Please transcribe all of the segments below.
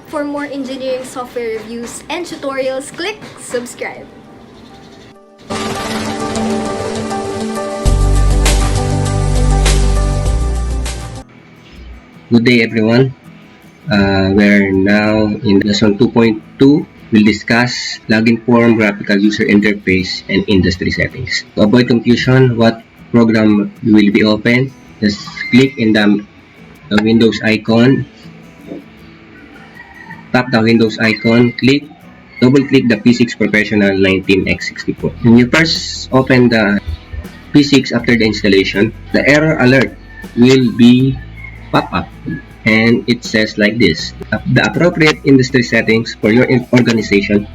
For more engineering software reviews and tutorials, click subscribe. Good day everyone. We're now in lesson 2.2. We'll discuss login form, graphical user interface, and industry settings. To avoid confusion, what program will be open, just click in the Windows icon, tap the Windows icon, double-click the P6 Professional 19x64. When you first open the P6 after the installation, the error alert will be pop up and it says like this: the appropriate industry settings for your organization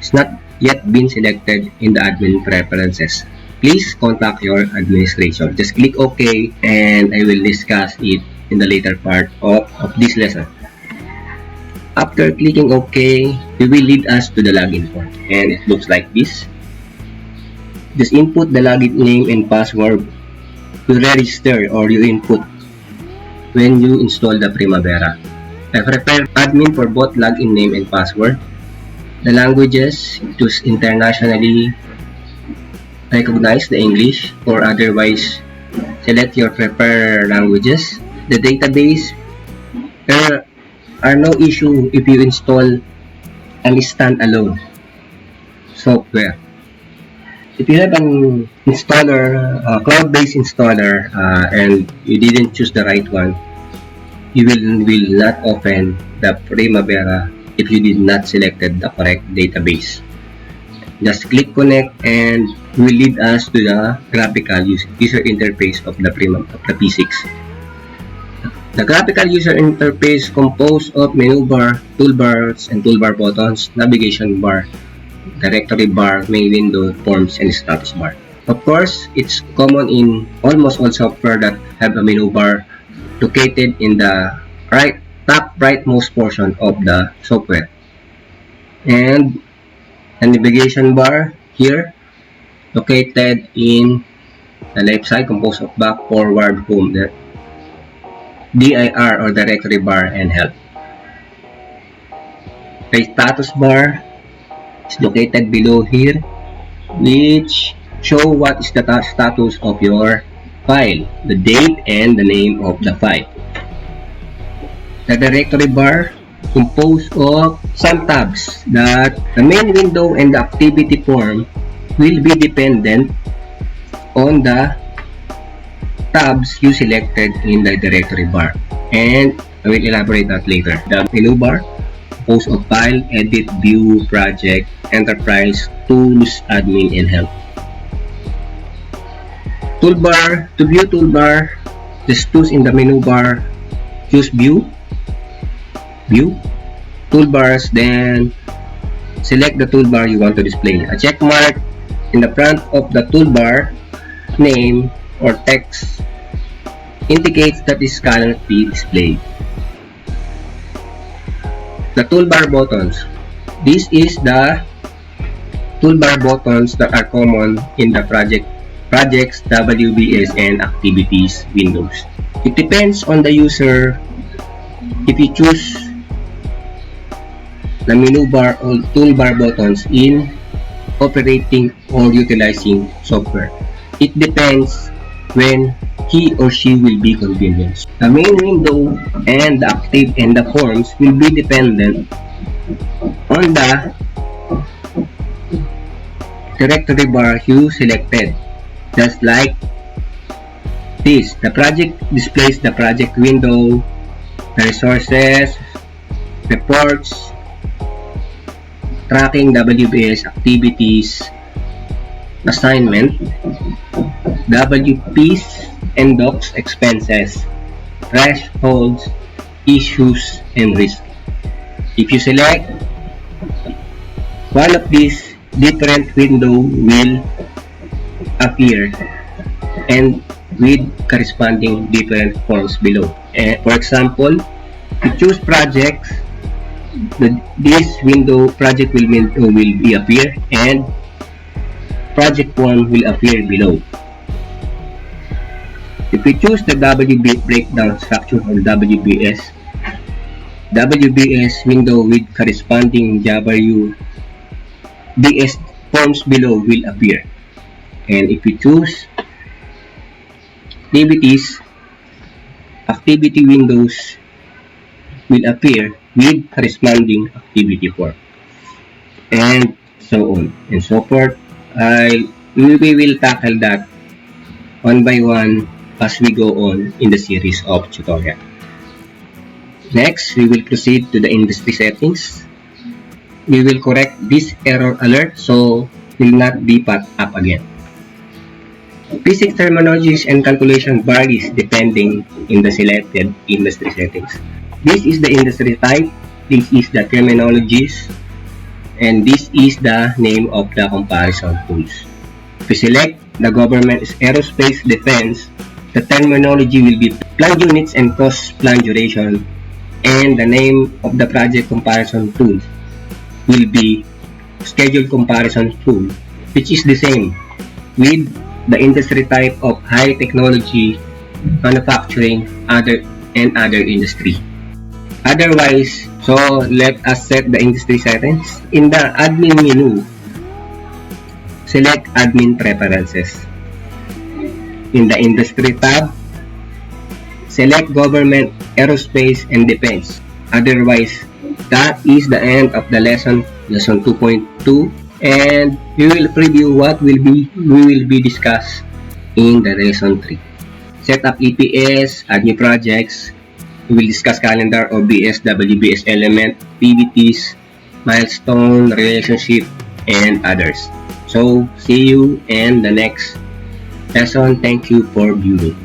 is not yet been selected in the admin preferences. Please contact your administrator. Just click OK and I will discuss it in the later part of this lesson. After clicking OK, it will lead us to the login form and it looks like this. Just input the login name and password you register or you input when you install the Primavera. I prepare admin for both login name and password. The languages, choose internationally recognized, the English, or otherwise select your preferred languages. The database, there are no issue if you install a standalone software. If you have an installer, a cloud-based installer, and you didn't choose the right one, you will not open the Primavera if you did not selected the correct database. Just click connect and it will lead us to the graphical user interface of the P6. The graphical user interface composed of menu bar, toolbars and toolbar buttons, navigation bar, directory bar, main window, forms, and status bar. Of course, it's common in almost all software that have a menu bar located in the top rightmost portion of the software. And the navigation bar here, located in the left side, composed of back, forward, home, the DIR or directory bar, and help. The status bar is located below here, which show what is the status of your file, the date and the name of the file. The directory bar composed of some tabs that the main window and the activity form will be dependent on the tabs you selected in the directory bar, and I will elaborate that later. The menu bar composed of file, edit, view, project, enterprise, tools, admin, and help. Toolbar, to view toolbar, just choose in the menu bar, choose view, toolbars, then select the toolbar you want to display. A check mark in the front of the toolbar name or text indicates that this cannot be displayed. The toolbar buttons. This is the toolbar buttons that are common in the projects, WBS, and activities windows. It depends on the user if you choose the menu bar or toolbar buttons in operating or utilizing software. It depends when he or she will be convenient. The main window and the active and the forms will be dependent on the directory bar you selected. Just like this, the project displays the project window, the resources, reports, tracking, WBS, activities, assignment, WPs and docs, expenses, thresholds, issues, and risk. If you select one of these, different window will appear and with corresponding different forms below. For example, if you choose projects, this window project will be appear and project form will appear below. If we choose the WB breakdown structure or WBS, WBS window with corresponding WBS forms below will appear. And if we choose activities, activity windows will appear with corresponding activity form. And so on and so forth. We will tackle that one by one as we go on in the series of tutorial. Next, we will proceed to the industry settings. We will correct this error alert so it will not be popped up again. Physics terminologies and calculation varies depending in the selected industry settings. This is the industry type, this is the terminologies, and this is the name of the comparison tools. If we select the government is aerospace defense, the terminology will be plan units and cost plan duration, and the name of the project comparison tool will be schedule comparison tool, which is the same with the industry type of high technology, manufacturing, other industry. Otherwise, so let us set the industry settings. In the admin menu, select admin preferences. In the industry tab, select government, aerospace, and defense. Otherwise, that is the end of the lesson 2.2, and we will preview what we will be discussed in the lesson 3. Set up EPS, add new projects. We will discuss calendar, OBS, WBS element, activities, milestone, relationship, and others. So, see you in the next lesson. Thank you for viewing.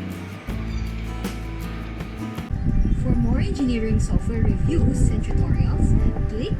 For more engineering software reviews and tutorials, click